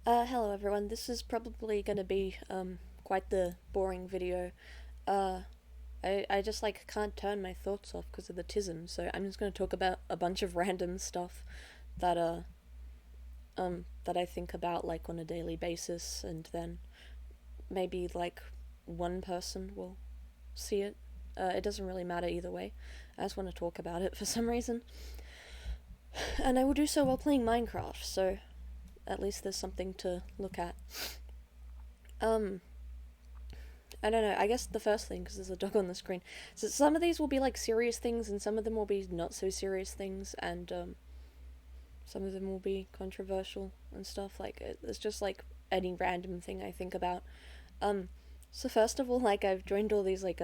Hello everyone. This is probably gonna be quite the boring video. Uh, I just like can't turn my thoughts off because of the tism, so I'm just gonna talk about a bunch of random stuff that that I think about like on a daily basis, and then maybe like one person will see it. It doesn't really matter either way. I just want to talk about it for some reason, and I will do so while playing Minecraft. So at least there's something to look at. Um, I don't know. I guess the first thing, because there's a dog on the screen. So some of these will be like serious things, and some of them will be not so serious things, and some of them will be controversial and stuff. Like it's just like any random thing I think about. Um, so first of all, like I've joined all these like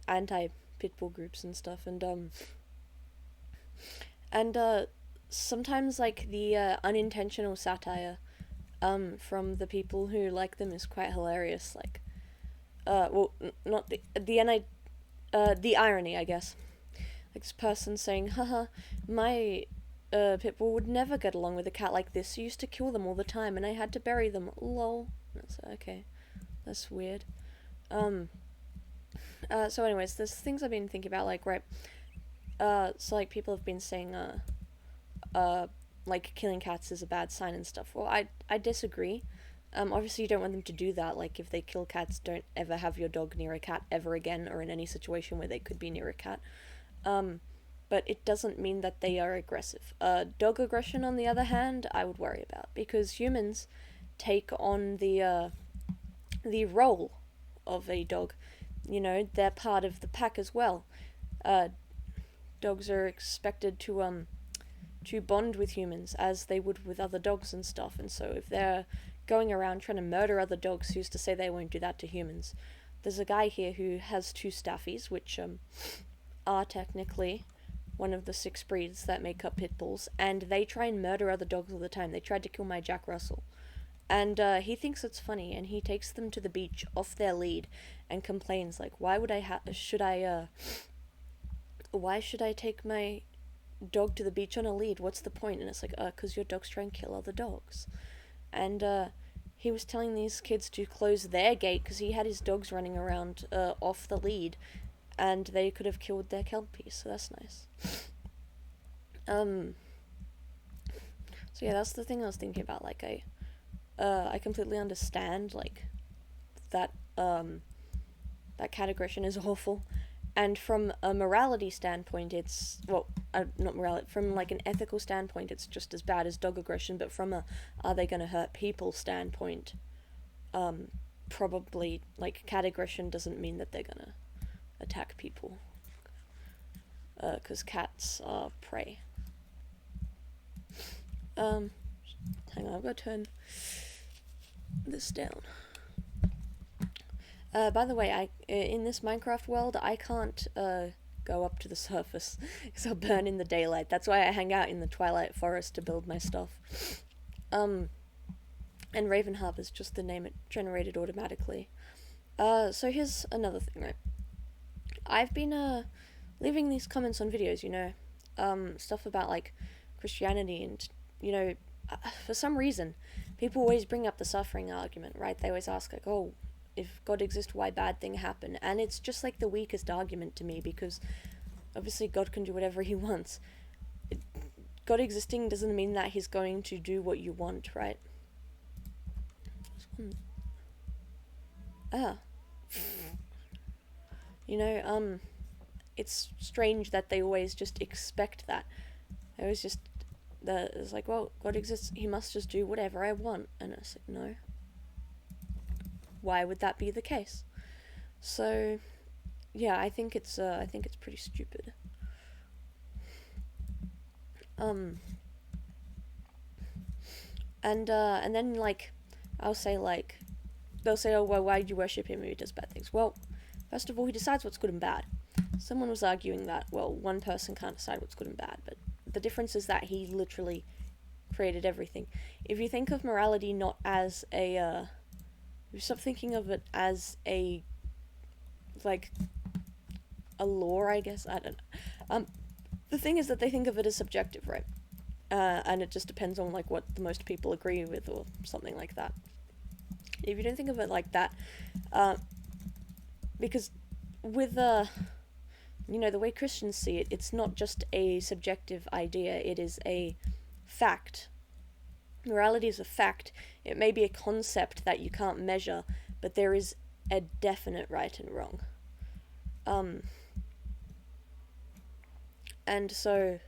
anti pitbull groups and stuff, and sometimes like the unintentional satire from the people who like them is quite hilarious. Like not the irony, I guess. Like this person saying, haha, my pit bull would never get along with a cat like this. I used to kill them all the time and I had to bury them. Lol. That's okay. That's weird. Um, so anyways, there's things I've been thinking about, like, right, so like people have been saying, uh, like killing cats is a bad sign and stuff. Well, I disagree. Obviously, you don't want them to do that. Like, if they kill cats, don't ever have your dog near a cat ever again, or in any situation where they could be near a cat. Um, but it doesn't mean that they are aggressive. Dog aggression, on the other hand, I would worry about because humans take on the role of a dog. You know, they're part of the pack as well. Uh, Dogs are expected to bond with humans as they would with other dogs and stuff. And so if they're going around trying to murder other dogs, who's to say they won't do that to humans? There's a guy here who has two staffies, which are technically one of the six breeds that make up pit bulls, and they try and murder other dogs all the time. They tried to kill my Jack Russell. And he thinks it's funny, and he takes them to the beach off their lead, and complains like, "Why would why should I take my dog to the beach on a lead? What's the point?" And it's like, "Cause your dog's trying to kill other dogs." And he was telling these kids to close their gate because he had his dogs running around off the lead, and they could have killed their kelpie. So that's nice. Um. So yeah, that's the thing I was thinking about. Like I completely understand like that that cat aggression is awful, and from a morality standpoint, it's well, not morality. From like an ethical standpoint, it's just as bad as dog aggression. But from a are they going to hurt people standpoint, um, probably like cat aggression doesn't mean that they're gonna attack people, because cats are prey. Um, Hang on, I've got to turn this down. By the way, I in this Minecraft world, I can't go up to the surface because I'll burn in the daylight. That's why I hang out in the Twilight Forest to build my stuff. Um, and Raven Hub is just the name it generated automatically. So here's another thing, right? I've been leaving these comments on videos, stuff about like Christianity, and you know, for some reason, people always bring up the suffering argument, right? They always ask like, "Oh, if God exists, why bad thing happen?" And it's just like the weakest argument to me because obviously God can do whatever He wants. God existing doesn't mean that He's going to do what you want, right? Ah, you know, it's strange that they always just expect that. They always just it's like, well, God exists, He must just do whatever I want, and it's like, no. Why would that be the case? So, yeah, I think it's pretty stupid. Um, and then like, I'll say like, they'll say, "Oh, well, why do you worship Him if He does bad things?" Well, first of all, He decides what's good and bad. Someone was arguing that, well, one person can't decide what's good and bad, but the difference is that He literally created everything. If you think of morality not as if you stop thinking of it as like a law, I guess, I don't know. The thing is that they think of it as subjective, right? and it just depends on like what the most people agree with or something like that. If you don't think of it like that, uh, because with the way Christians see it, it's not just a subjective idea, it is a fact. Morality is a fact. It may be a concept that you can't measure, but there is a definite right and wrong. And so,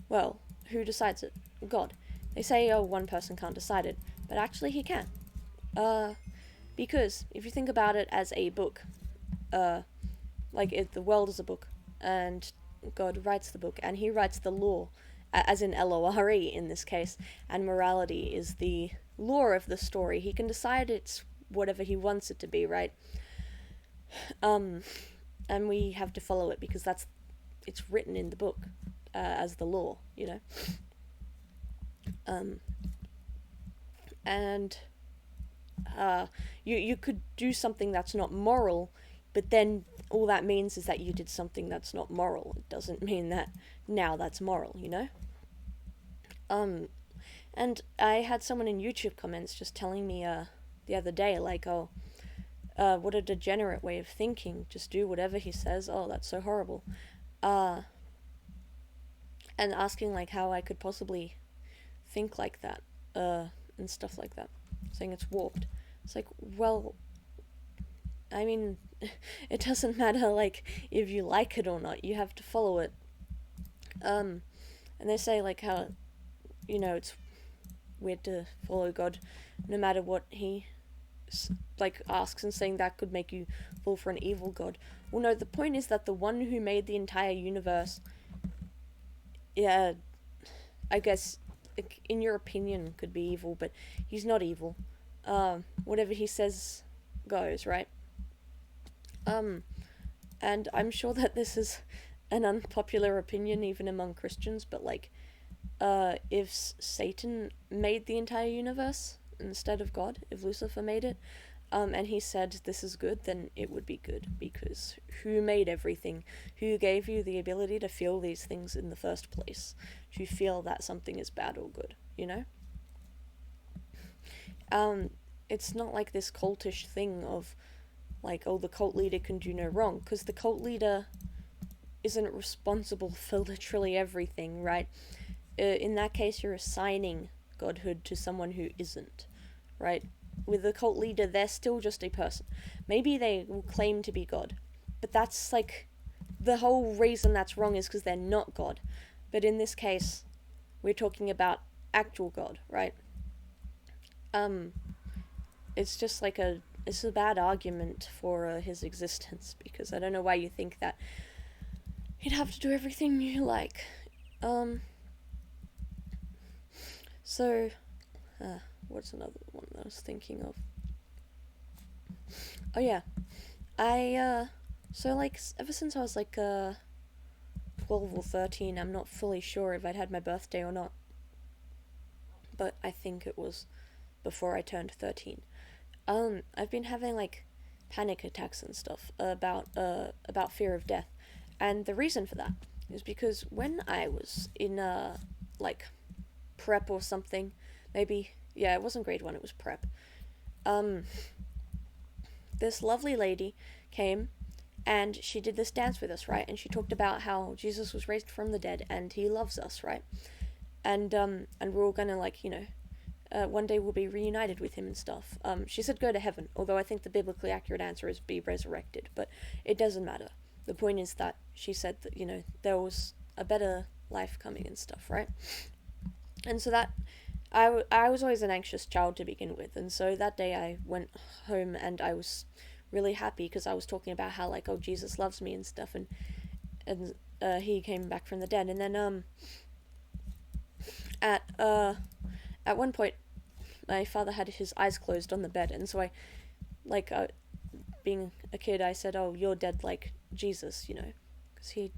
well, who decides it? God. They say, oh, one person can't decide it, but actually he can. Because if you think about it as a book, the world is a book, and God writes the book, and he writes the law, as in Lore in this case, and morality is the lore of the story. He can decide it's whatever he wants it to be, right? And we have to follow it because it's written in the book as the law, and you could do something that's not moral, but then all that means is that you did something that's not moral. It doesn't mean that now that's moral, And I had someone in YouTube comments just telling me the other day, like, oh, what a degenerate way of thinking. Just do whatever he says. Oh, that's so horrible. And asking, like, how I could possibly think like that, and stuff like that. Saying it's warped. It's like, well, I mean, it doesn't matter, like, if you like it or not. You have to follow it. And they say, like, how, it's weird to follow God no matter what he asks, and saying that could make you fall for an evil God. Well, no, the point is that the one who made the entire universe, I guess, in your opinion, could be evil, but he's not evil. Whatever he says goes, right? And I'm sure that this is an unpopular opinion even among Christians, but if Satan made the entire universe instead of God, if Lucifer made it, and he said this is good, then it would be good, because who made everything? Who gave you the ability to feel these things in the first place? To feel that something is bad or good, It's not like this cultish thing of, like, oh, the cult leader can do no wrong, because the cult leader isn't responsible for literally everything, right? In that case, you're assigning godhood to someone who isn't, right? With the cult leader, they're still just a person. Maybe they will claim to be God, but that's, like, the whole reason that's wrong is because they're not God. But in this case, we're talking about actual God, right? It's just like it's a bad argument for his existence, because I don't know why you think that you'd have to do everything you like. So, what's another one that I was thinking of? Oh yeah, so like, ever since I was like 12 or 13, I'm not fully sure if I'd had my birthday or not, but I think it was before I turned 13. I've been having like panic attacks and stuff about fear of death, and the reason for that is because when I was in like prep or something, maybe, yeah, it wasn't grade 1, it was prep. This lovely lady came and she did this dance with us, right? And she talked about how Jesus was raised from the dead and he loves us, right? And we're all gonna, like, one day we'll be reunited with him and stuff. She said go to heaven, although I think the biblically accurate answer is be resurrected, but it doesn't matter. The point is that she said that, there was a better life coming and stuff, right? And so that, I was always an anxious child to begin with, and so that day I went home and I was really happy because I was talking about how, like, oh, Jesus loves me and stuff, and he came back from the dead. And then at one point my father had his eyes closed on the bed, and so I, like, being a kid, I said, oh, you're dead like Jesus, because he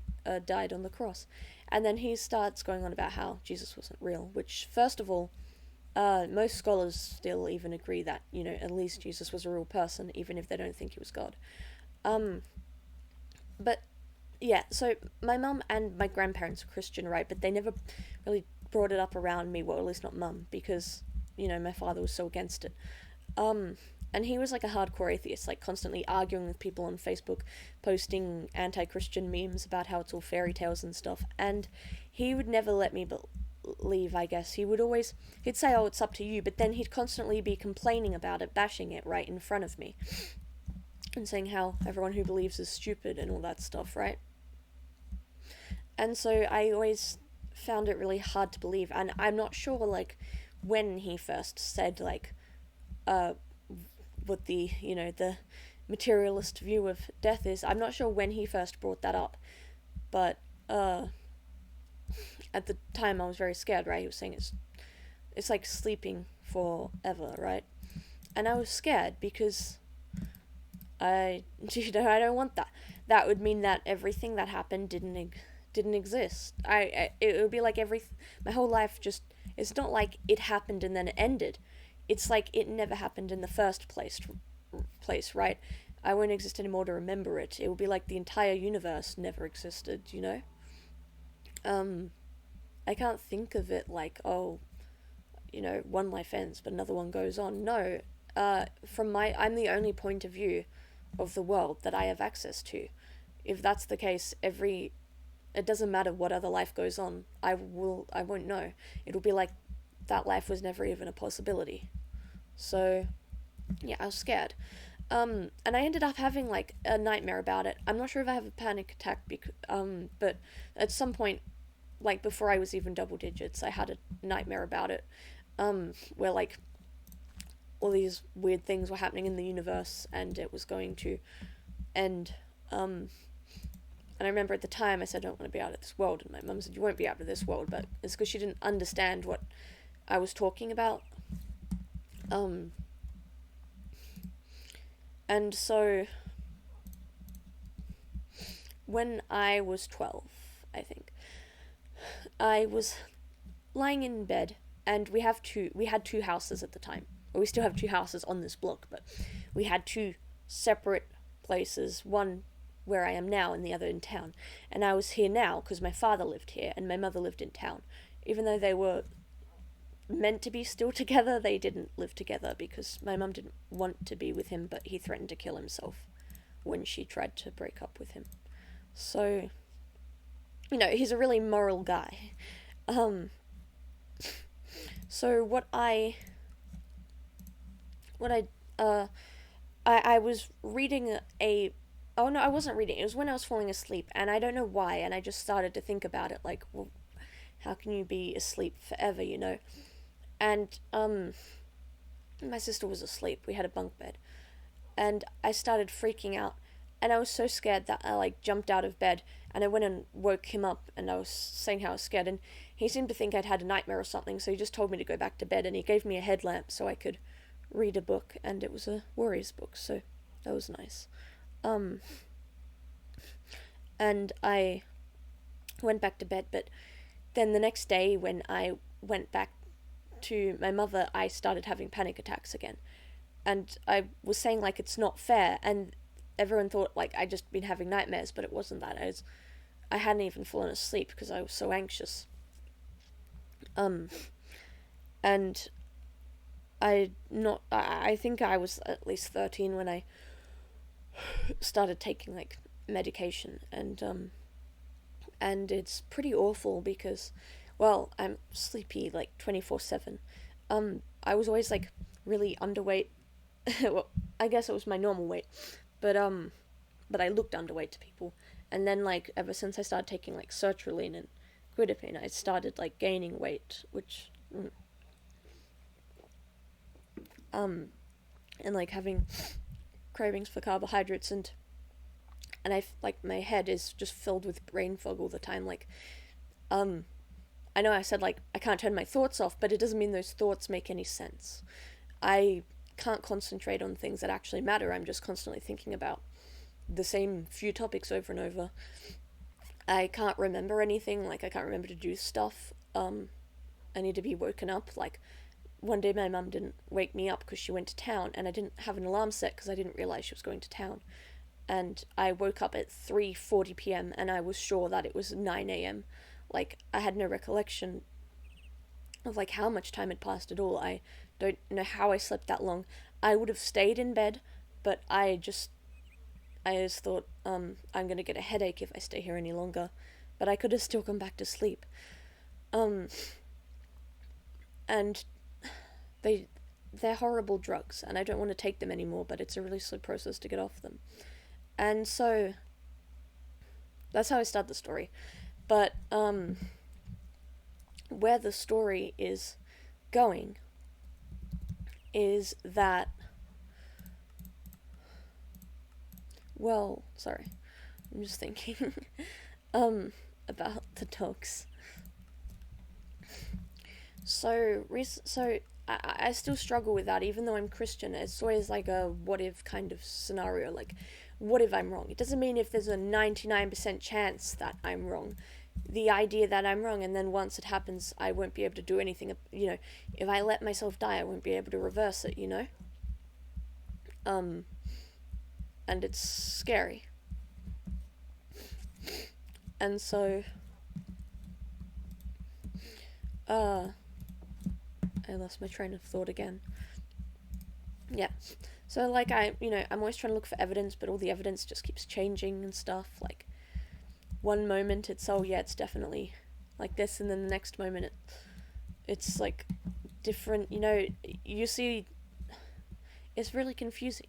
died on the cross. And then he starts going on about how Jesus wasn't real, which, first of all, most scholars still even agree that, at least Jesus was a real person, even if they don't think he was God. But Yeah, so my mum and my grandparents are Christian, right? But they never really brought it up around me. Well, at least not mum, because my father was so against it. Um, and he was like a hardcore atheist, like constantly arguing with people on Facebook, posting anti-Christian memes about how it's all fairy tales and stuff. And he would never let me believe. I guess he'd say, "Oh, it's up to you," but then he'd constantly be complaining about it, bashing it right in front of me, and saying how everyone who believes is stupid and all that stuff, right? And so I always found it really hard to believe, and I'm not sure like when he first said like uh what the materialist view of death is. I'm not sure when he first brought that up, but at the time I was very scared, right? He was saying it's like sleeping forever, right? And I was scared because I don't want that. That would mean that everything that happened didn't exist. It would be like my whole life just, it's not like it happened and then it ended. It's like it never happened in the first place, right? I won't exist anymore to remember it. It would be like the entire universe never existed. Um I can't think of it like, oh, one life ends but another one goes on. No. I'm the only point of view of the world that I have access to. If that's the case, it doesn't matter what other life goes on. I won't know. It'll be like that life was never even a possibility. So yeah, I was scared. And I ended up having like a nightmare about it. I'm not sure if I have a panic attack, but at some point, like before I was even double digits, I had a nightmare about it. Where like all these weird things were happening in the universe and it was going to end. And I remember at the time I said, I don't want to be out of this world. And my mum said, you won't be out of this world. But it's because she didn't understand what I was talking about. And so when I was 12, I think, I was lying in bed, and we had two houses at the time. Well, we still have two houses on this block, but we had two separate places, one where I am now and the other in town. And I was here now because my father lived here and my mother lived in town. Even though they were meant to be still together, they didn't live together because my mum didn't want to be with him, but he threatened to kill himself when she tried to break up with him. So, he's a really moral guy. Um, so what I was reading a oh no, I wasn't reading. It was when I was falling asleep, and I don't know why, and I just started to think about it like, well, how can you be asleep forever? And my sister was asleep. We had a bunk bed. And I started freaking out, and I was so scared that I like jumped out of bed and I went and woke him up, and I was saying how I was scared, and he seemed to think I'd had a nightmare or something, so he just told me to go back to bed, and he gave me a headlamp so I could read a book, and it was a Warriors book, so that was nice. Um and I went back to bed, but then the next day when I went back to my mother, I started having panic attacks again. And I was saying like it's not fair, and everyone thought like I just been having nightmares, but it wasn't that. I hadn't even fallen asleep because I was so anxious. Um and I think I was at least 13 when I started taking like medication, and it's pretty awful because, well, I'm sleepy like 24/7. I was always like really underweight. Well, I guess it was my normal weight, but but I looked underweight to people. And then like ever since I started taking like sertraline and quidapine, I started like gaining weight, which um and like having cravings for carbohydrates, and I like my head is just filled with brain fog all the time. Like um I know I said like I can't turn my thoughts off, but it doesn't mean those thoughts make any sense. I can't concentrate on things that actually matter. I'm just constantly thinking about the same few topics over and over. I can't remember anything. Like I can't remember to do stuff. I need to be woken up. Like one day my mum didn't wake me up because she went to town, and I didn't have an alarm set because I didn't realize she was going to town. and I woke up at 3:40 p.m. and I was sure that it was 9 a.m. Like, I had no recollection of like how much time had passed at all. I don't know how I slept that long. I would have stayed in bed, but I just thought, I'm gonna get a headache if I stay here any longer. But I could have still gone back to sleep. Um, and they're horrible drugs, and I don't want to take them anymore, but it's a really slow process to get off them. And so, that's how I start the story. But, where the story is going is that, well, sorry, I'm just thinking, about the dogs. So I still struggle with that, even though I'm Christian. It's always like a what if kind of scenario. Like, what if I'm wrong? It doesn't mean if there's a 99% chance that I'm wrong. The idea that I'm wrong, and then once it happens, I won't be able to do anything. If I let myself die, I won't be able to reverse it. And it's scary. And so, I lost my train of thought again. Yeah. So, like, I'm always trying to look for evidence, but all the evidence just keeps changing and stuff. Like, one moment it's, oh, yeah, it's definitely like this, and then the next moment it's like different. You see, it's really confusing.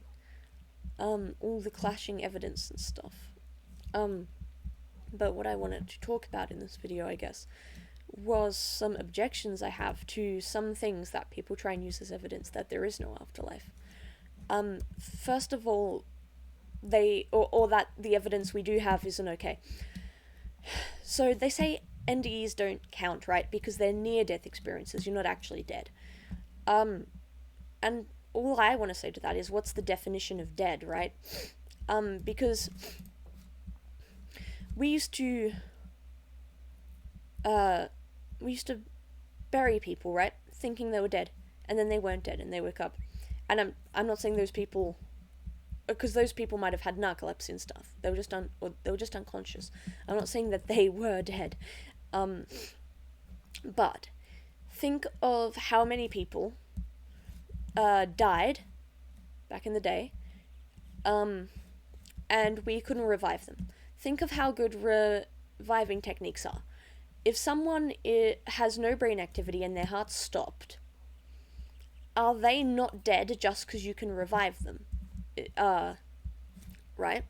All the clashing evidence and stuff. But what I wanted to talk about in this video, I guess, was some objections I have to some things that people try and use as evidence that there is no afterlife. First of all, or that the evidence we do have isn't okay. So they say NDEs don't count, right? Because they're near-death experiences. You're not actually dead. And all I want to say to that is, what's the definition of dead, right? Because we used to bury people, right? Thinking they were dead, and then they weren't dead, and they woke up. And I'm not saying those people, because those people might have had narcolepsy and stuff. They were just unconscious. I'm not saying that they were dead. But think of how many people died back in the day, and we couldn't revive them. Think of how good reviving techniques are. If someone has no brain activity and their heart's stopped, are they not dead just because you can revive them? Right?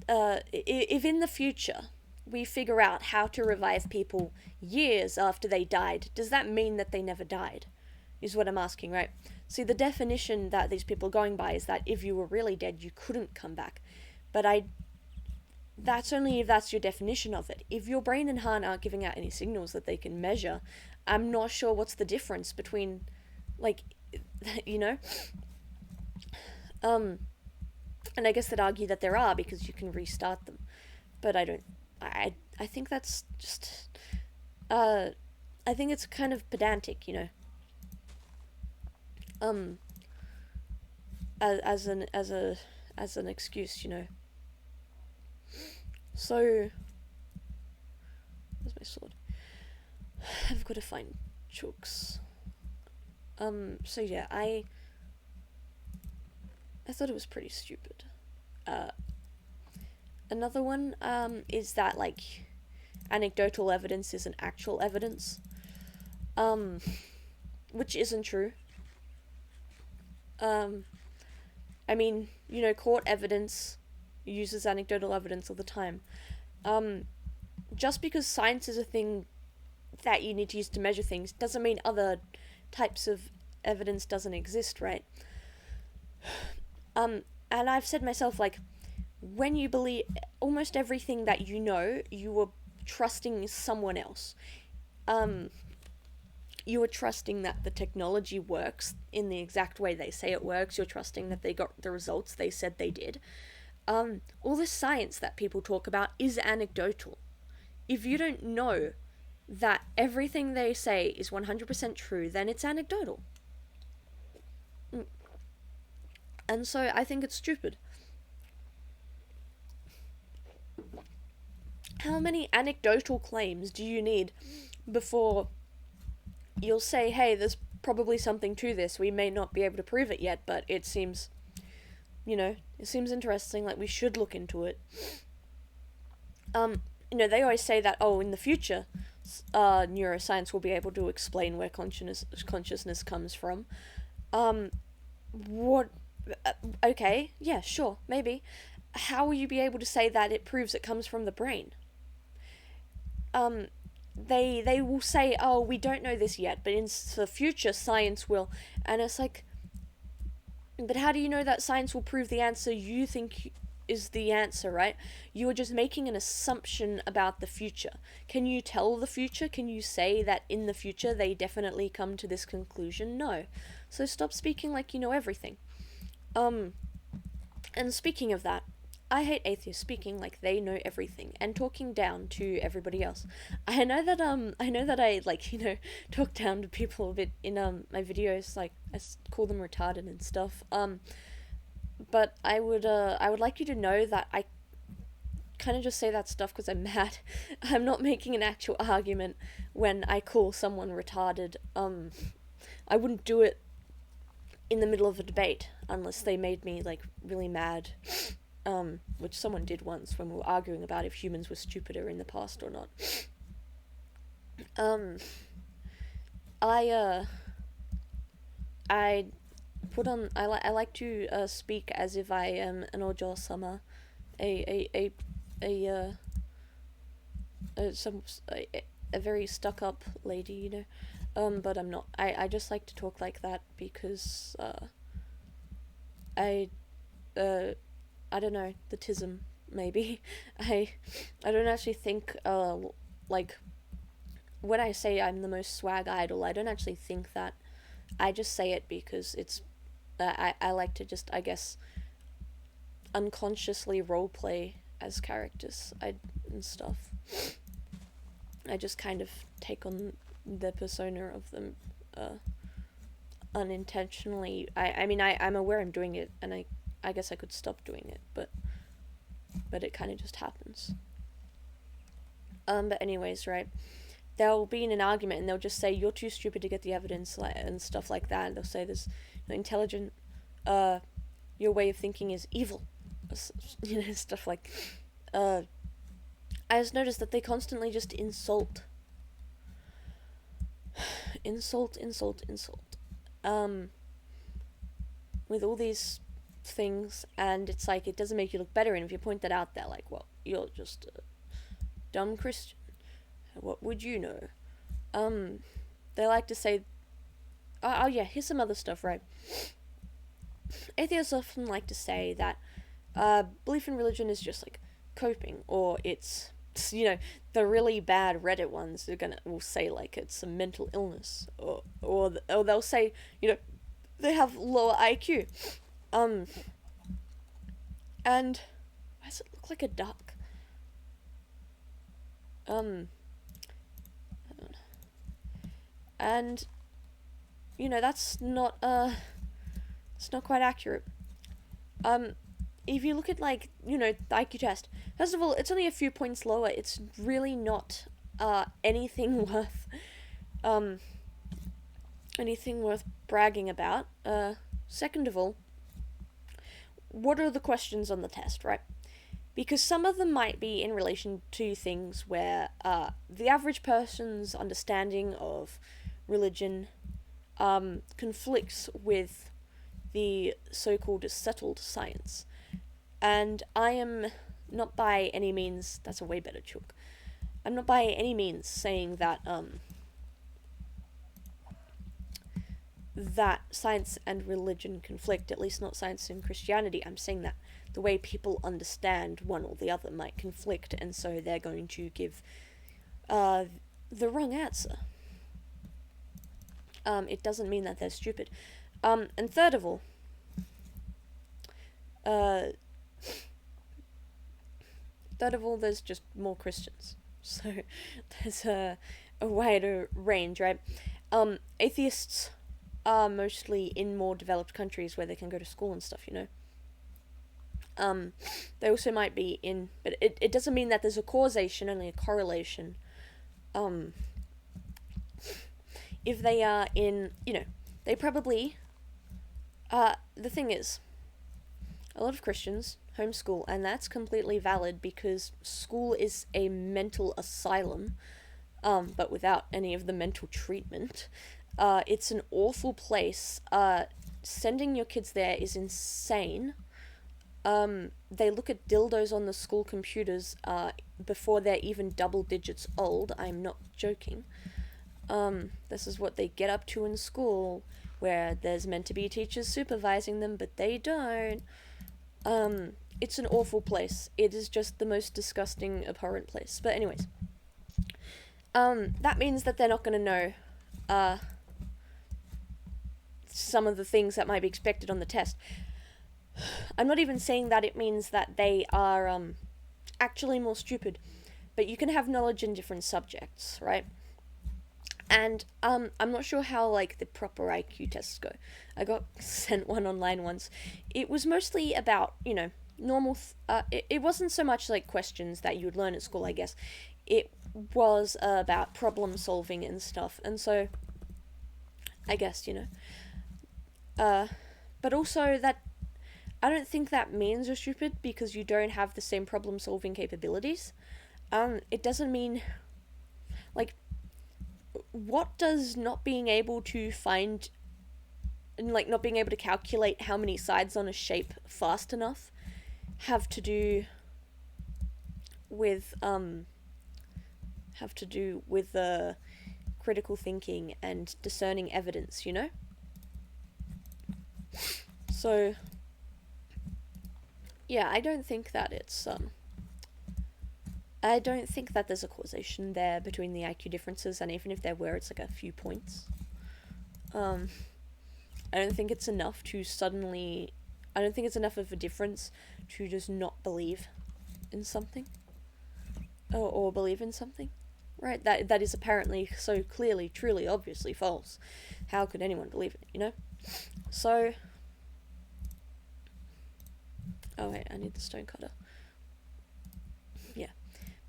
If in the future we figure out how to revive people years after they died, does that mean that they never died? Is what I'm asking, right? See, the definition that these people are going by is that if you were really dead, you couldn't come back. But that's only if that's your definition of it. If your brain and heart aren't giving out any signals that they can measure, I'm not sure what's the difference between, like, and I guess they'd argue that there are because you can restart them. But I don't. I think that's just. I think it's kind of pedantic, As an excuse, So, where's my sword? I've got to find chooks. So yeah, I thought it was pretty stupid. Another one, is that, like, anecdotal evidence isn't actual evidence. Which isn't true. I mean, court evidence uses anecdotal evidence all the time. Just because science is a thing that you need to use to measure things doesn't mean other types of evidence doesn't exist, right? And I've said myself, like, when you believe almost everything that you are trusting someone else. You are trusting that the technology works in the exact way they say it works. You're trusting that they got the results they said they did. All the science that people talk about is anecdotal. If you don't know that everything they say is 100% true, then it's anecdotal. And so I think it's stupid. How many anecdotal claims do you need before you'll say, hey, there's probably something to this. We may not be able to prove it yet, but it seems, it seems interesting, like we should look into it. They always say that, in the future, neuroscience will be able to explain where consciousness comes from. What? Okay, yeah, sure, maybe. How will you be able to say that it proves it comes from the brain? They will say, oh, we don't know this yet, but in the future, science will. And it's like, but how do you know that science will prove the answer you think is the answer, right? You are just making an assumption about the future. Can you tell the future? Can you say that in the future they definitely come to this conclusion? No. So stop speaking like you know everything. And speaking of that, I hate atheists speaking like they know everything and talking down to everybody else. I know that I talk down to people a bit in my videos, like I call them retarded and stuff. But I would like you to know that I kind of just say that stuff because I'm mad. I'm not making an actual argument when I call someone retarded. I wouldn't do it in the middle of a debate unless they made me like really mad. Which someone did once when we were arguing about if humans were stupider in the past or not. I put on. I like to speak as if I am an Ojo-sama, a very stuck-up lady, but I'm not. I just like to talk like that because I don't know, the tism, maybe. I don't actually think, like, when I say I'm the most swag idol, I don't actually think that. I just say it because it's, I like to just, I guess, unconsciously roleplay as characters and stuff. I just kind of take on the persona of them, unintentionally. I'm aware I'm doing it, and I guess I could stop doing it, but it kind of just happens. But anyways, right, they'll be in an argument and they'll just say, you're too stupid to get the evidence, and stuff like that, and they'll say this, intelligent, your way of thinking is evil, stuff like, I just noticed that they constantly just insult, with all these things, and it's like, it doesn't make you look better, and if you point that out, they're like, well, you're just a dumb Christian, what would you know? They like to say, oh yeah, here's some other stuff, right? Atheists often like to say that belief in religion is just like coping, or it's, the really bad Reddit ones will say like it's a mental illness, or they'll say, they have lower IQ. And why does it look like a duck? And that's not it's not quite accurate. If you look at the IQ test, first of all, it's only a few points lower. It's really not anything worth bragging about. Second of all, what are the questions on the test, right? Because some of them might be in relation to things where the average person's understanding of religion conflicts with the so-called settled science. And I am not by any means, that's a way better joke, I'm not by any means saying that that science and religion conflict, at least not science and Christianity. I'm saying that the way people understand one or the other might conflict, and so they're going to give the wrong answer. It doesn't mean that they're stupid. And third of all, there's just more Christians. So there's a wider range, right? Atheists are mostly in more developed countries where they can go to school and stuff, you know. They also might be in, but it doesn't mean that there's a causation, only a correlation. Um, if they are in, you know, they probably, the thing is, a lot of Christians homeschool, and that's completely valid because school is a mental asylum, but without any of the mental treatment. It's an awful place. Sending your kids there is insane. They look at dildos on the school computers before they're even double digits old. I'm not joking. This is what they get up to in school, where there's meant to be teachers supervising them, but they don't. It's an awful place. It is just the most disgusting, abhorrent place. But anyways, that means that they're not going to know, some of the things that might be expected on the test. I'm not even saying that it means that they are, actually more stupid, but you can have knowledge in different subjects, right? And, I'm not sure how, like, the proper IQ tests go. I got sent one online once. It was mostly about, you know, normal, it wasn't so much, like, questions that you would learn at school, I guess. It was, about problem solving and stuff, and so, I guess, you know. But also that, I don't think that means you're stupid because you don't have the same problem solving capabilities. It doesn't mean, like, what does not being able to find, like, not being able to calculate how many sides on a shape fast enough have to do with, critical thinking and discerning evidence, you know? So, yeah, I don't think that it's, I don't think that there's a causation there between the IQ differences, and even if there were, it's like a few points. I don't think it's enough to suddenly, I don't think it's enough of a difference to just not believe in something. Or believe in something. Right? That is apparently so clearly, truly, obviously false. How could anyone believe it, you know? So, oh wait, I need the stone cutter. Yeah.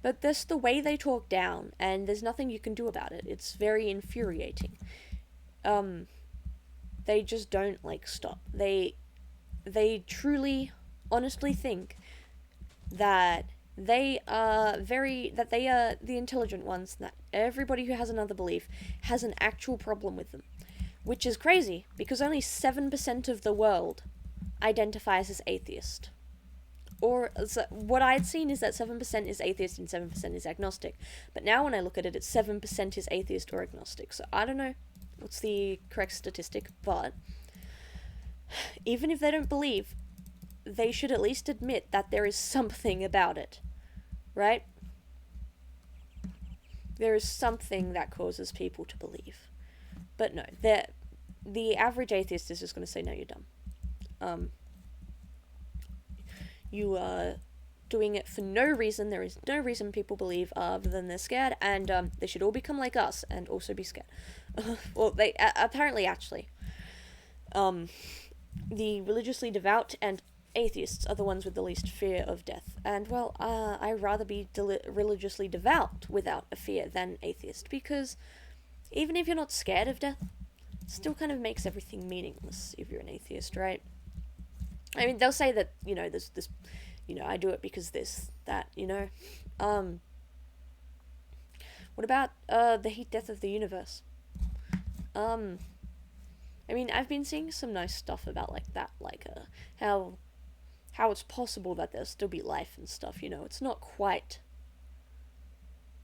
But that's the way they talk down, and there's nothing you can do about it. It's very infuriating. They just don't, like, stop. They truly, honestly think that they are the intelligent ones, that everybody who has another belief has an actual problem with them. Which is crazy, because only 7% of the world identifies as atheist. Or, so what I'd seen is that 7% is atheist and 7% is agnostic. But now when I look at it, it's 7% is atheist or agnostic. So I don't know what's the correct statistic, but even if they don't believe, they should at least admit that there is something about it. Right? There is something that causes people to believe. But no, the average atheist is just going to say, no, you're dumb. You are doing it for no reason. There is no reason people believe other than they're scared, and they should all become like us and also be scared. Well, they apparently actually, the religiously devout and atheists are the ones with the least fear of death. And well, I'd rather be religiously devout without a fear than atheist, because even if you're not scared of death, it still kind of makes everything meaningless if you're an atheist, right? I mean, they'll say that, you know, there's this, you know, I do it because this, that, you know. What about, the heat death of the universe? I mean, I've been seeing some nice stuff about, like, that, like, how it's possible that there'll still be life and stuff, you know. It's not quite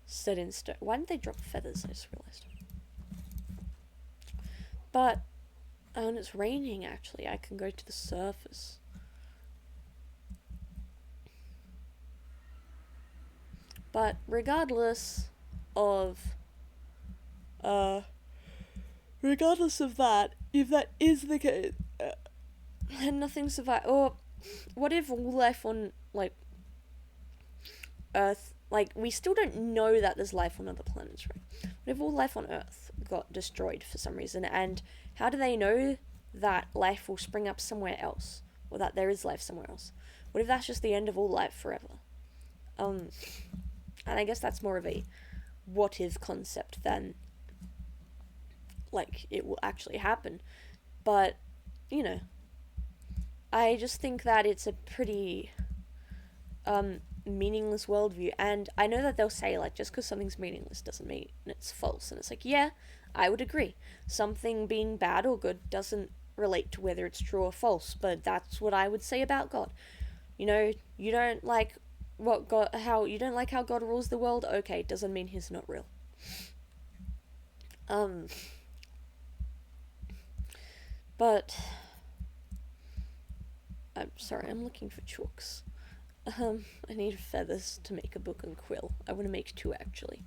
set in stone. Why didn't they drop feathers? I just realized. But, when it's raining, actually, I can go to the surface. But regardless of that, if that is the case, and nothing survives, or what if all life on, like, Earth, like, we still don't know that there's life on other planets, right? What if all life on Earth got destroyed for some reason, and how do they know that life will spring up somewhere else, or that there is life somewhere else? What if that's just the end of all life forever? And I guess that's more of a what if concept than like it will actually happen. But you know, I just think that it's a pretty meaningless worldview, and I know that they'll say like just because something's meaningless doesn't mean it's false, and it's like, yeah, I would agree. Something being bad or good doesn't relate to whether it's true or false, but that's what I would say about God. You know, you don't like what God how you don't like how God rules the world, okay, doesn't mean he's not real. Um but I'm sorry, I'm looking for chalks. I need feathers to make a book and quill. I want to make two actually.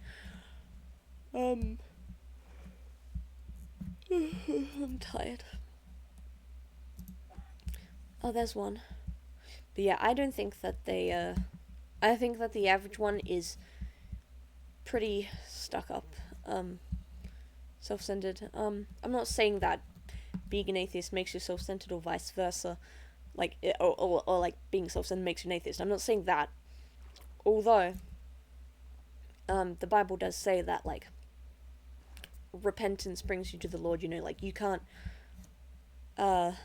Um, I'm tired. Oh, there's one. But yeah, I don't think that I think that the average one is pretty stuck up, self-centered. I'm not saying that being an atheist makes you self-centered or vice versa. Like, or like being self-centered makes you an atheist. I'm not saying that. Although, the Bible does say that, like, repentance brings you to the Lord. You know, like, you can't love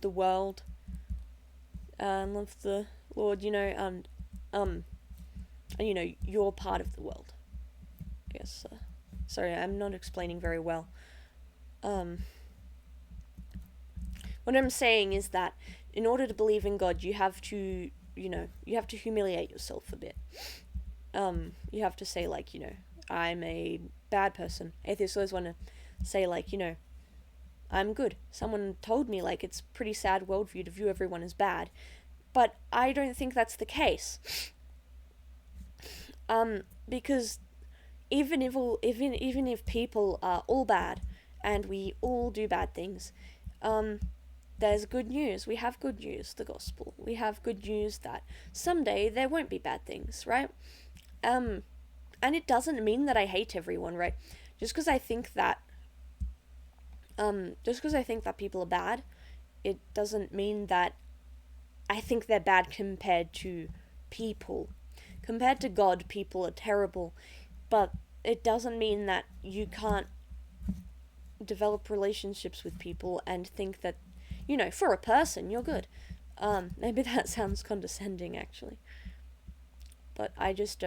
the world and love the Lord, you know, and you know, you're part of the world. I guess, sorry, I'm not explaining very well. What I'm saying is that in order to believe in God, you have to, you know, you have to humiliate yourself a bit. You have to say, like, you know, I'm a bad person. Atheists always want to say, like, you know, I'm good. Someone told me, like, it's a pretty sad worldview to view everyone as bad. But I don't think that's the case. Because even if people are all bad and we all do bad things, there's good news. We have good news, the gospel. We have good news that someday there won't be bad things, right? And it doesn't mean that I hate everyone, right? Just because I think that people are bad, it doesn't mean that I think they're bad compared to people. Compared to God, people are terrible, but it doesn't mean that you can't develop relationships with people and think that, you know, for a person, you're good. Maybe that sounds condescending, actually. But I don't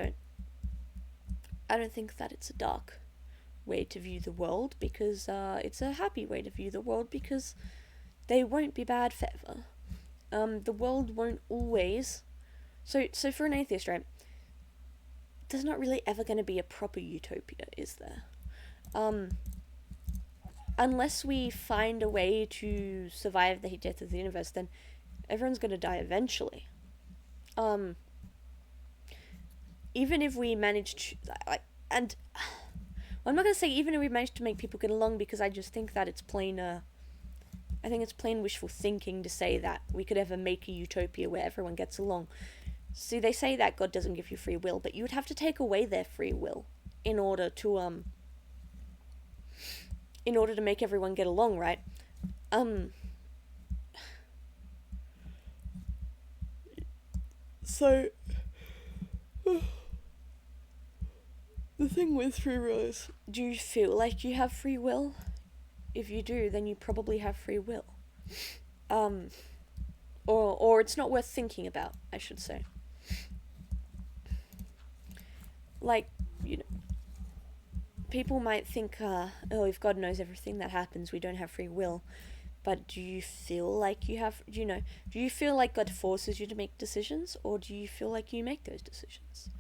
think that it's a dark way to view the world, because it's a happy way to view the world, because they won't be bad forever. The world won't always. So for an atheist, right, there's not really ever going to be a proper utopia, is there? Unless we find a way to survive the death of the universe, then everyone's going to die eventually. Even if we manage to, and well, I'm not going to say even if we manage to make people get along, because I just think that it's plain, I think it's plain wishful thinking to say that we could ever make a utopia where everyone gets along. See, they say that God doesn't give you free will, but you would have to take away their free will in order to make everyone get along, right? So the thing with free will is, do you feel like you have free will? If you do, then you probably have free will. Or it's not worth thinking about, I should say. Like, you know, people might think, oh, if God knows everything that happens, we don't have free will. But do you feel like you have, do you feel like God forces you to make decisions, or do you feel like you make those decisions?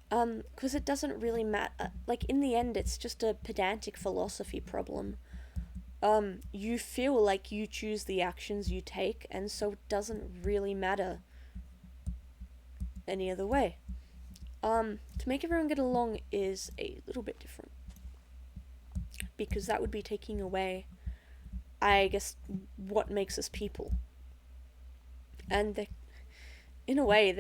Because it doesn't really matter. Like, in the end, it's just a pedantic philosophy problem. You feel like you choose the actions you take, and so it doesn't really matter any other way. To make everyone get along is a little bit different, because that would be taking away, I guess, what makes us people. And in a way,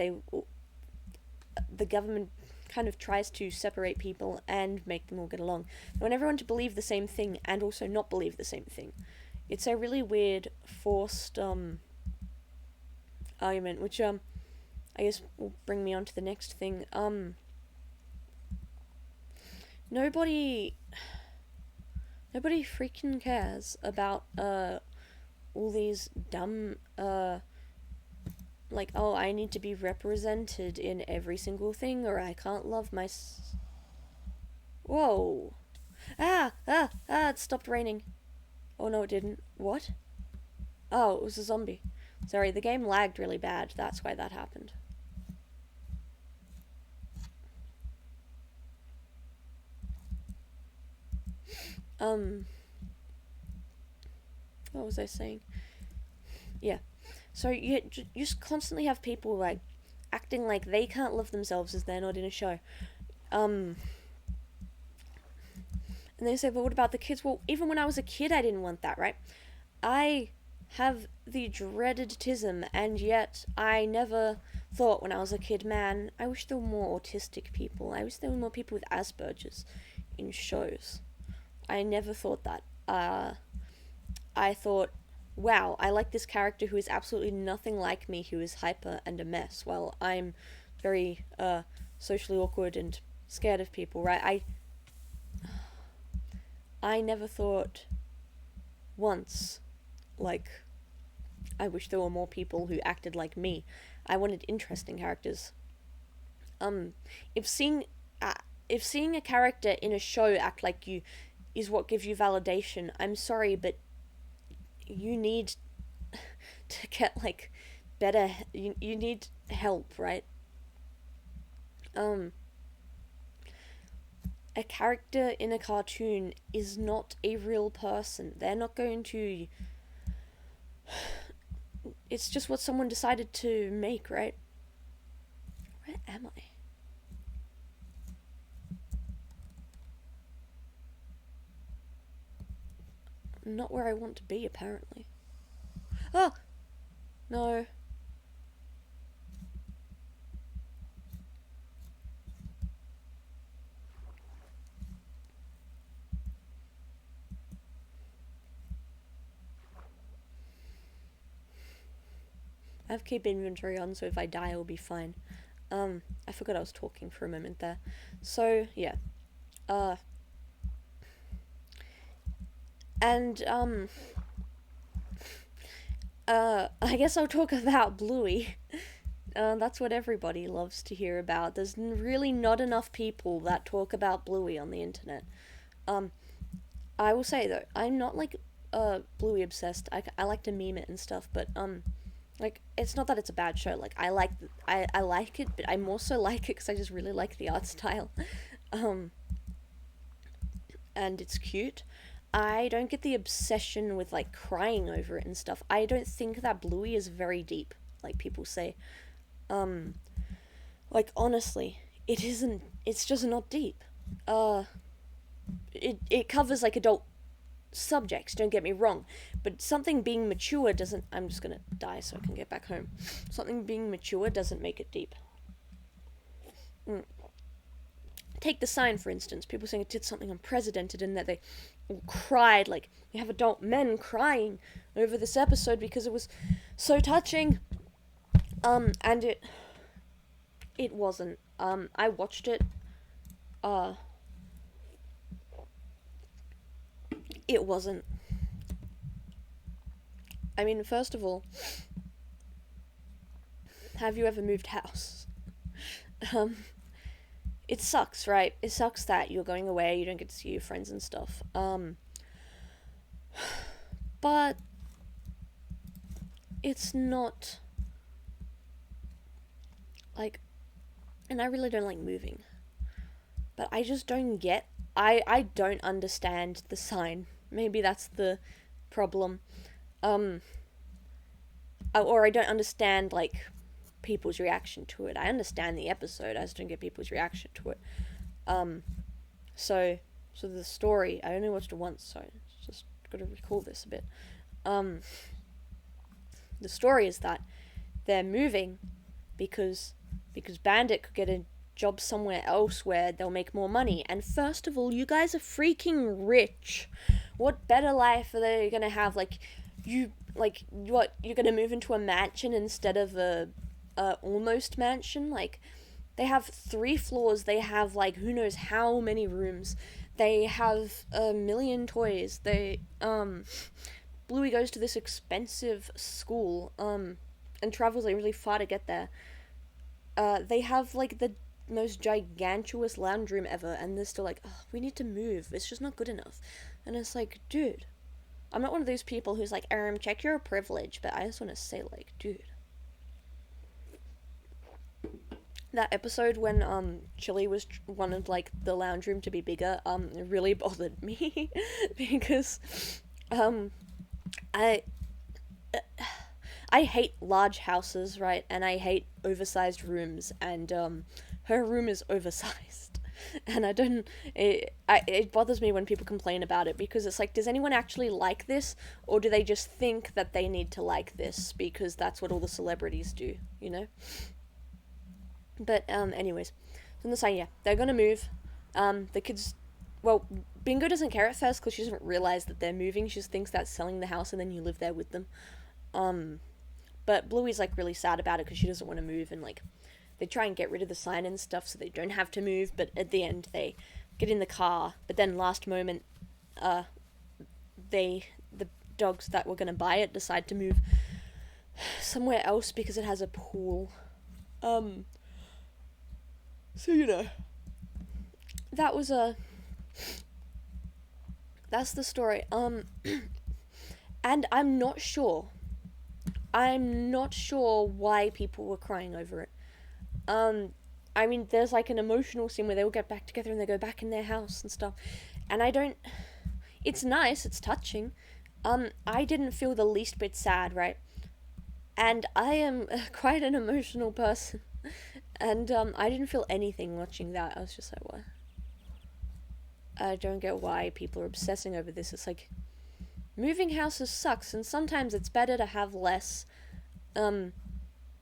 the government kind of tries to separate people and make them all get along. They want everyone to believe the same thing and also not believe the same thing. It's a really weird, forced argument, which I guess will bring me on to the next thing. Nobody freaking cares about all these dumb like, oh, I need to be represented in every single thing, or I can't love my Whoa. It stopped raining. Oh no, it didn't. What? Oh, it was a zombie. Sorry, the game lagged really bad, that's why that happened. What was I saying? Yeah. So you just constantly have people like acting like they can't love themselves as they're not in a show. And they say, well, what about the kids? Well, even when I was a kid, I didn't want that, right? I have the dreaded autism, and yet I never thought when I was a kid, man, I wish there were more autistic people. I wish there were more people with Asperger's in shows. I never thought that. I thought, wow, I like this character who is absolutely nothing like me, who is hyper and a mess, while I'm very socially awkward and scared of people, right? I never thought once, like, I wish there were more people who acted like me. I wanted interesting characters. If seeing a character in a show act like you is what gives you validation, I'm sorry, but you need to get, like, better. You need help, right? A character in a cartoon is not a real person. They're not going to. It's just what someone decided to make, right? Where am I? Not where I want to be, apparently. Oh! No. I have keep inventory on, so if I die, I'll be fine. I forgot I was talking for a moment there. So, yeah. And, I guess I'll talk about Bluey. That's what everybody loves to hear about. There's really not enough people that talk about Bluey on the internet. I will say, though, I'm not, like, Bluey obsessed. I like to meme it and stuff, but, like, it's not that it's a bad show. Like, I like it, but I more so like it because I just really like the art style. And it's cute. I don't get the obsession with, like, crying over it and stuff. I don't think that Bluey is very deep, like people say. Like, honestly, it isn't. It's just not deep. It covers, like, adult subjects, don't get me wrong, but something being mature doesn't. I'm just gonna die so I can get back home. Something being mature doesn't make it deep. Take The Sign, for instance. People saying it did something unprecedented and that they all cried. Like, you have adult men crying over this episode because it was so touching. And it wasn't. I watched it. It wasn't. I mean, first of all, have you ever moved house? It sucks, right? It sucks that you're going away, you don't get to see your friends and stuff. But it's not, like, and I really don't like moving. But I just don't get, I don't understand The Sign. Maybe that's the problem. Or I don't understand, like, people's reaction to it. I understand the episode, I just don't get people's reaction to it. So the story, I only watched it once, so just gotta recall this a bit. The story is that they're moving because Bandit could get a job somewhere else where they'll make more money. And first of all, you guys are freaking rich. What better life are they gonna have? Like, what, you're gonna move into a mansion instead of a almost mansion? Like, they have 3 floors, they have, like, who knows how many rooms, they have a million toys, Bluey goes to this expensive school, and travels, like, really far to get there. They have, like, the most gigantuous lounge room ever, and they're still like, oh, we need to move, it's just not good enough. And it's like, dude, I'm not one of those people who's like, check your privilege, but I just want to say, like, dude. That episode when Chili wanted, like, the lounge room to be bigger, it really bothered me because I hate large houses, right? And I hate oversized rooms, and her room is oversized. And I don't, it bothers me when people complain about it, because it's like, does anyone actually like this, or do they just think that they need to like this because that's what all the celebrities do, you know? But anyways, so I'm saying, yeah, they're gonna move. The kids, well, Bingo doesn't care at first because she doesn't realize that they're moving. She just thinks that's selling the house and then you live there with them. But Bluey's, like, really sad about it because she doesn't want to move, and, like, they try and get rid of the sign and stuff so they don't have to move, but at the end they get in the car, but then last moment, the dogs that were gonna buy it decide to move somewhere else because it has a pool. So, you know, that was that's the story. And I'm not sure why people were crying over it. I mean, there's, like, an emotional scene where they all get back together and they go back in their house and stuff. And it's nice, it's touching. I didn't feel the least bit sad, right? And I am quite an emotional person. And, I didn't feel anything watching that. I was just like, what? I don't get why people are obsessing over this. It's like, moving houses sucks, and sometimes it's better to have less,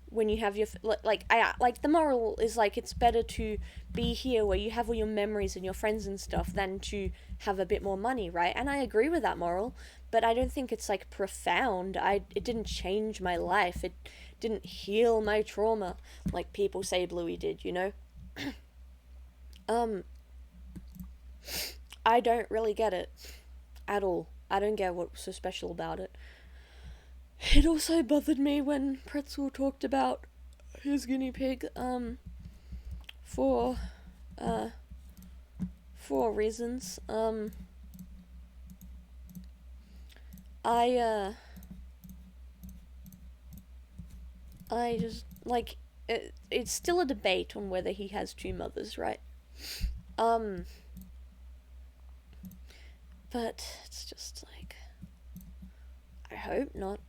when you have your, the moral is, like, it's better to be here where you have all your memories and your friends and stuff than to have a bit more money, right? And I agree with that moral, but I don't think it's, like, profound. It didn't change my life. It didn't heal my trauma like people say Bluey did, you know? I don't really get it at all. I don't get what's so special about it. It also bothered me when Pretzel talked about his guinea pig, for reasons. I just, like, it's still a debate on whether he has 2 mothers, right? But it's just, like, I hope not.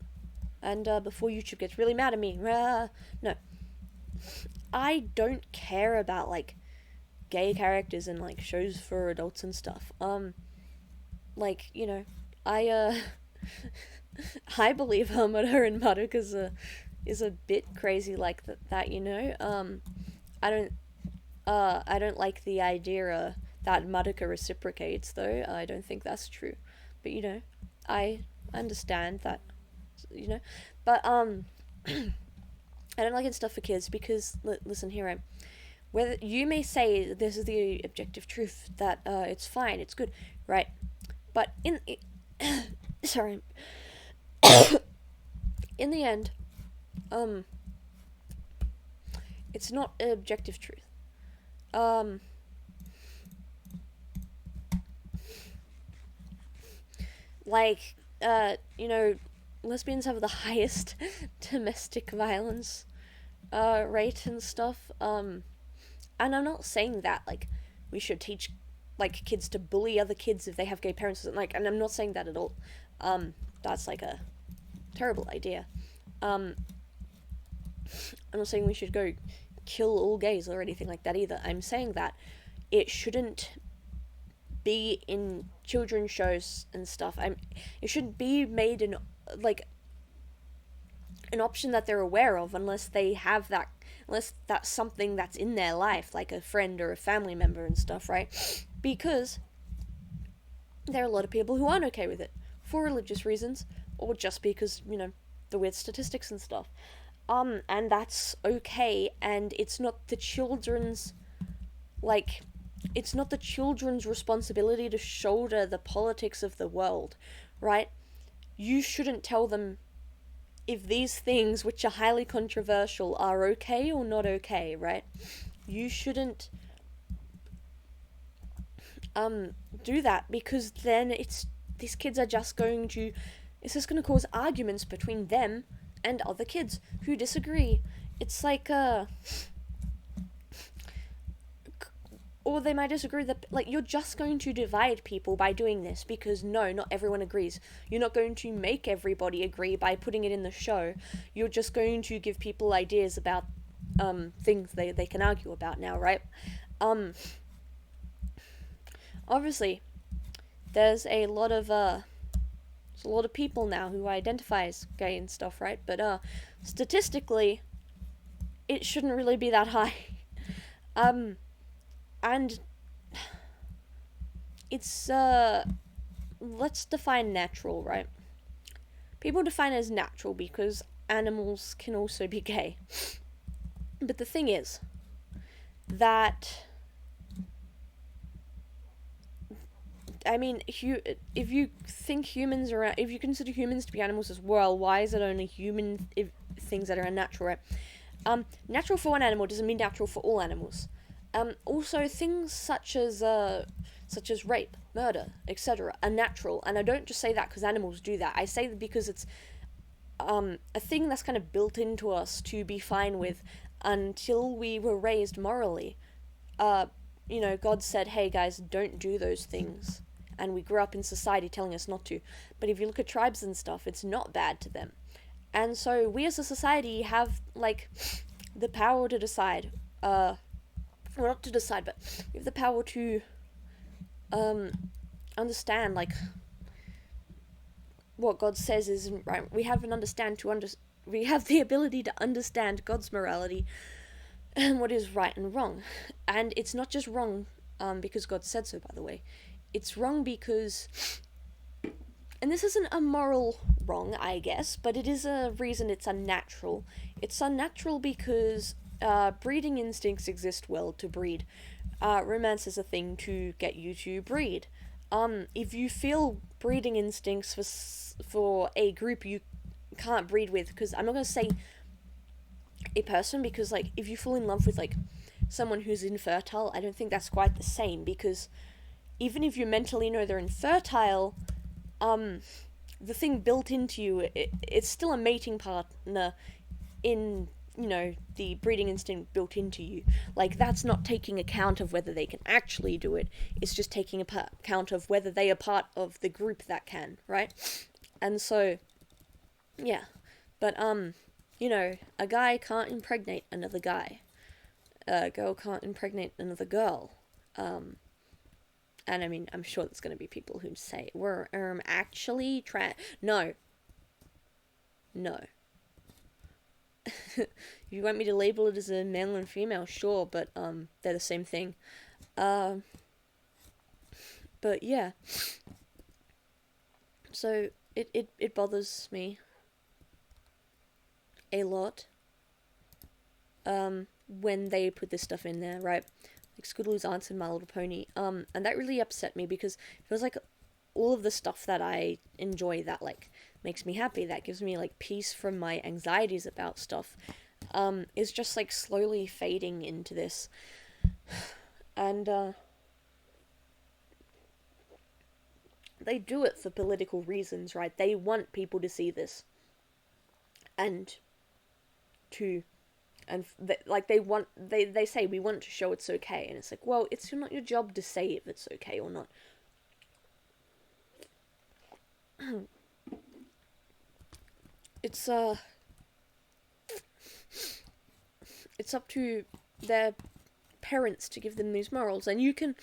And, before YouTube gets really mad at me, no. I don't care about, like, gay characters in, like, shows for adults and stuff. Like, you know, I believe Hamada and Madoka is a bit crazy like that, you know? I don't like the idea, that Madoka reciprocates, though. I don't think that's true. But, you know, I understand that, you know? But, I don't like it stuff for kids because, listen, here whether you may say this is the objective truth, that, it's fine, it's good, right? But sorry. In the end, it's not an objective truth. Like, you know, lesbians have the highest domestic violence rate and stuff. And I'm not saying that, like, we should teach, like, kids to bully other kids if they have gay parents. Like, and I'm not saying that at all. That's, like, a terrible idea. I'm not saying we should go kill all gays or anything like that either. I'm saying that it shouldn't be in children's shows and stuff. It should be made an option that they're aware of, unless they have that, unless that's something that's in their life, like a friend or a family member and stuff, right? Because there are a lot of people who aren't okay with it for religious reasons, or just because, the weird statistics and stuff. And that's okay, and it's not the children's, like, it's not the children's responsibility to shoulder the politics of the world, right? You shouldn't tell them if these things, which are highly controversial, are okay or not okay, right? You shouldn't do that, because then these kids are just going to, it's just going to cause arguments between them and other kids who disagree. It's like or they might disagree that, like, you're just going to divide people by doing this, because no, not everyone agrees. You're not going to make everybody agree by putting it in the show. You're just going to give people ideas about things they can argue about now, right? Obviously there's a lot of people now who identify as gay and stuff, right? But statistically it shouldn't really be that high. And it's let's define natural, right? People define it as natural because animals can also be gay. But the thing is that, I mean, if you consider humans to be animals as well, why is it only human things that are unnatural, right? Natural for one animal doesn't mean natural for all animals. Also, things such as rape, murder, etc. are natural, and I don't just say that because animals do that. I say that because it's a thing that's kind of built into us to be fine with until we were raised morally. God said, hey guys, don't do those things. And we grew up in society telling us not to. But if you look at tribes and stuff, it's not bad to them. And so we as a society have, like, the power to decide, well, not to decide, but we have the power to understand, like, what God says isn't right. We have we have the ability to understand God's morality and what is right and wrong. And it's not just wrong because God said so, by the way. It's wrong because, and this isn't a moral wrong, I guess, but it is a reason it's unnatural. It's unnatural because breeding instincts exist well to breed. Romance is a thing to get you to breed. If you feel breeding instincts for a group you can't breed with, because I'm not going to say a person, because, like, if you fall in love with, like, someone who's infertile, I don't think that's quite the same, because even if you mentally know they're infertile, the thing built into you, it's still a mating partner in, the breeding instinct built into you. Like, that's not taking account of whether they can actually do it. It's just taking account of whether they are part of the group that can, right? And so, yeah. But, a guy can't impregnate another guy. A girl can't impregnate another girl. And I mean, I'm sure there's going to be people who say, we're actually No. If you want me to label it as a male and female, sure, but they're the same thing. But yeah. So it bothers me a lot when they put this stuff in there, right? Like Scootaloo's Aunts and My Little Pony. And that really upset me because it feels like all of the stuff that I enjoy that, like, makes me happy, that gives me, like, peace from my anxieties about stuff, is just, like, slowly fading into this. And, they do it for political reasons, right? They want people to see this. And they say, we want to show it's okay, and it's like, well, it's not your job to say if it's okay or not. It's up to their parents to give them these morals, and you can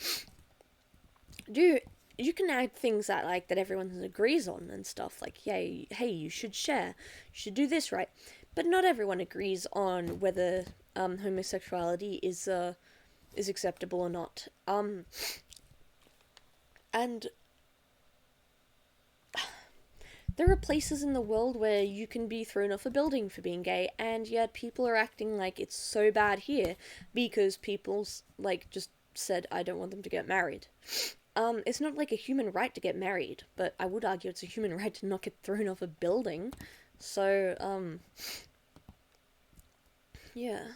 add things that, like, that everyone agrees on and stuff, like, hey, you should share, you should do this, right? but not everyone agrees on whether homosexuality is acceptable or not. And there are places in the world where you can be thrown off a building for being gay, and yet people are acting like it's so bad here because people's like just said I don't want them to get married. It's not like a human right to get married, but I would argue it's a human right to not get thrown off a building. So, yeah.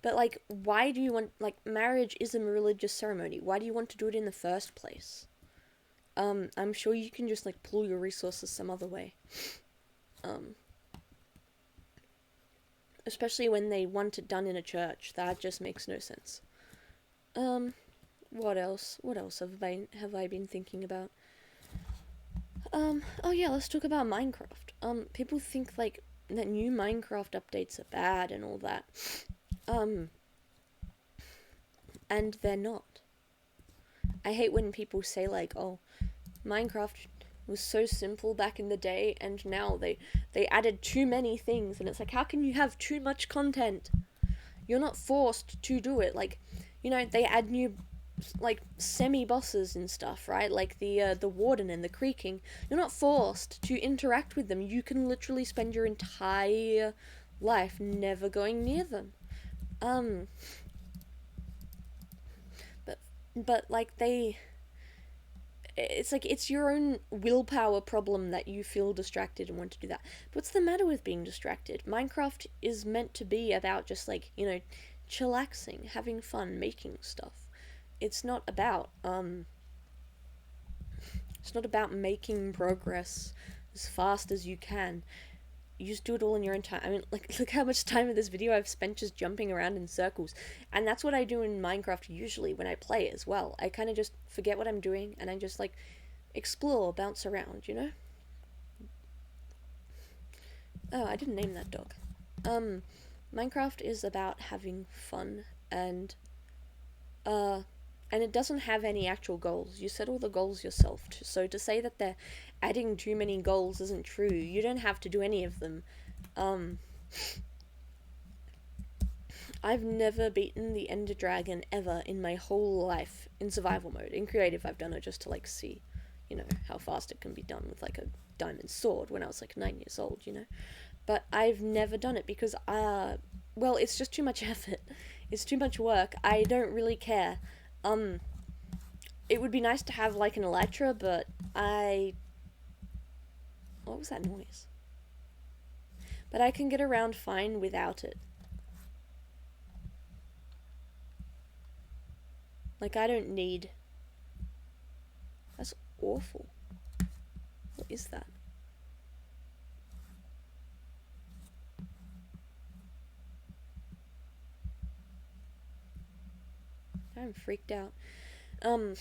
But like, why do you want like marriage is a religious ceremony? Why do you want to do it in the first place? I'm sure you can just like pool your resources some other way. Um, Especially when they want it done in a church. That just makes no sense. What else? What else have I been thinking about? Oh yeah, let's talk about Minecraft. People think like that new Minecraft updates are bad and all that. Um, and they're not. I hate when people say like, "Oh, Minecraft was so simple back in the day, and now they added too many things," and it's like, how can you have too much content? You're not forced to do it. Like, they add new like semi bosses and stuff, right? Like the warden and the creaking. You're not forced to interact with them. You can literally spend your entire life never going near them. Um, but like it's like it's your own willpower problem that you feel distracted and want to do that. But what's the matter with being distracted? Minecraft is meant to be about just like, chillaxing, having fun, making stuff. It's not about making progress as fast as you can. You just do it all in your own time. I mean, like, look how much time of this video I've spent just jumping around in circles. And that's what I do in Minecraft usually when I play as well. I kind of just forget what I'm doing and I just, like, explore, bounce around. Oh, I didn't name that dog. Minecraft is about having fun and it doesn't have any actual goals. You set all the goals yourself. So to say that they're adding too many goals isn't true. You don't have to do any of them. I've never beaten the Ender Dragon ever in my whole life in survival mode. In creative, I've done it just to like see, how fast it can be done with like a diamond sword when I was like 9 years old. But I've never done it because it's just too much effort. It's too much work. I don't really care. It would be nice to have like an Elytra, but what was that noise? But I can get around fine without it. Like, I don't need... That's awful. What is that? I'm freaked out. But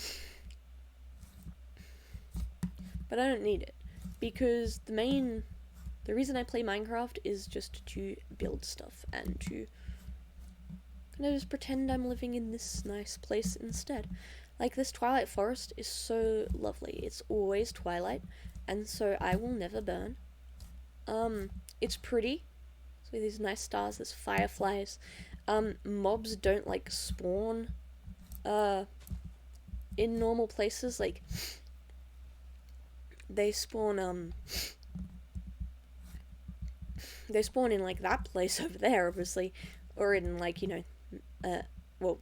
I don't need it. Because the reason I play Minecraft is just to build stuff and to kind of just pretend I'm living in this nice place instead. Like, this Twilight Forest is so lovely. It's always twilight, and so I will never burn. It's pretty. So these nice stars, there's fireflies. Mobs don't, like, spawn, in normal places. Like, they spawn in, like, that place over there, obviously. Or in, like,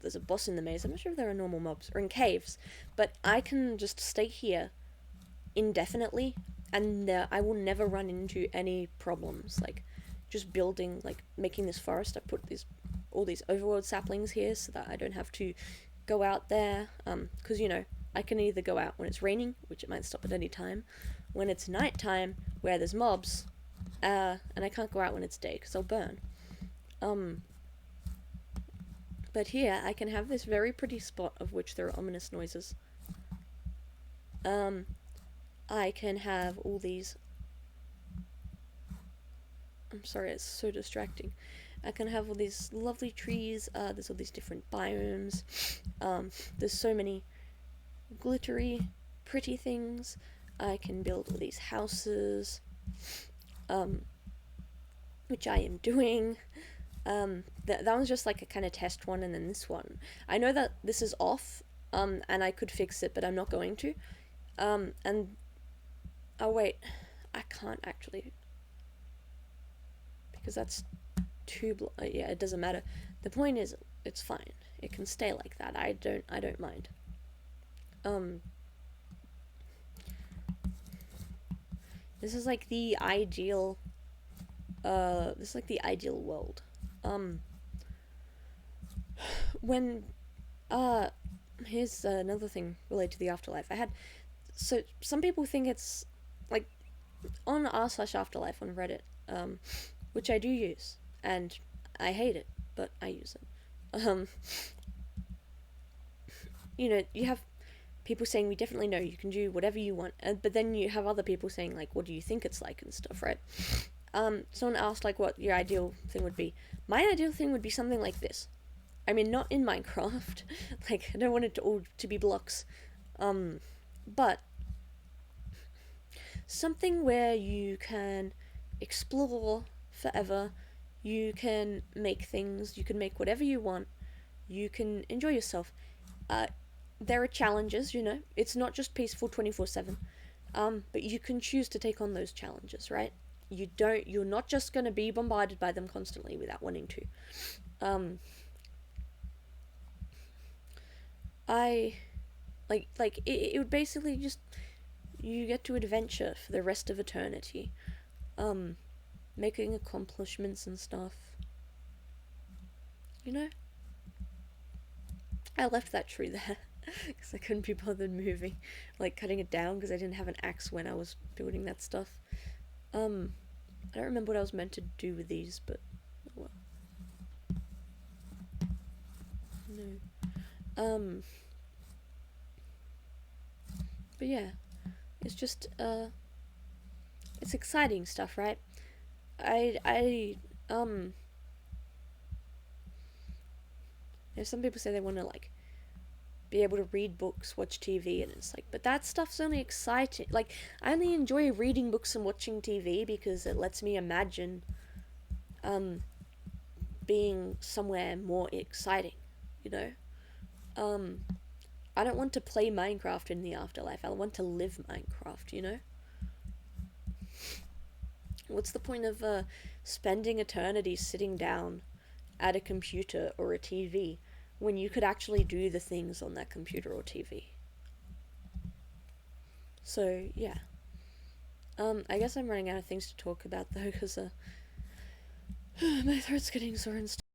there's a boss in the maze. I'm not sure if there are normal mobs. Or in caves. But I can just stay here indefinitely, and I will never run into any problems. Like, just building, like, making this forest. I put all these overworld saplings here so that I don't have to go out there. Because, I can either go out when it's raining, which it might stop at any time, when it's nighttime, where there's mobs, and I can't go out when it's day, because I'll burn. But here, I can have this very pretty spot of which there are ominous noises. I can have all these... I'm sorry, it's so distracting. I can have all these lovely trees, there's all these different biomes, there's so many glittery, pretty things. I can build all these houses, which I am doing. That one's just like a kind of test one, and then this one. I know that this is off, and I could fix it, but I'm not going to. And oh wait, I can't actually, because that's yeah, it doesn't matter. The point is, it's fine. It can stay like that. I don't mind. This is like the ideal. This is like the ideal world. When here's another thing related to the afterlife. So some people think it's like on r/afterlife on Reddit, which I do use, and I hate it, but I use it. You have people saying we definitely know you can do whatever you want, but then you have other people saying like, what do you think it's like and stuff, right? Someone asked like what your ideal thing would be. My ideal thing would be something like this. I mean, not in Minecraft. Like, I don't want it all to be blocks. But something where you can explore forever. You can make things. You can make whatever you want. You can enjoy yourself. There are challenges, It's not just peaceful 24/7. But you can choose to take on those challenges, right? You're not just going to be bombarded by them constantly without wanting to. I it would basically just, you get to adventure for the rest of eternity, making accomplishments and stuff. I left that tree there because I couldn't be bothered moving, like cutting it down because I didn't have an axe when I was building that stuff. I don't remember what I was meant to do with these, but well. No. But yeah, it's just it's exciting stuff, right? Some people say they want to like be able to read books, watch TV, and it's like, but that stuff's only exciting. Like, I only enjoy reading books and watching TV because it lets me imagine being somewhere more exciting, you know? I don't want to play Minecraft in the afterlife. I want to live Minecraft, What's the point of spending eternity sitting down at a computer or a TV when you could actually do the things on that computer or TV? So, yeah. I guess I'm running out of things to talk about though, because my throat's getting sore and stuff.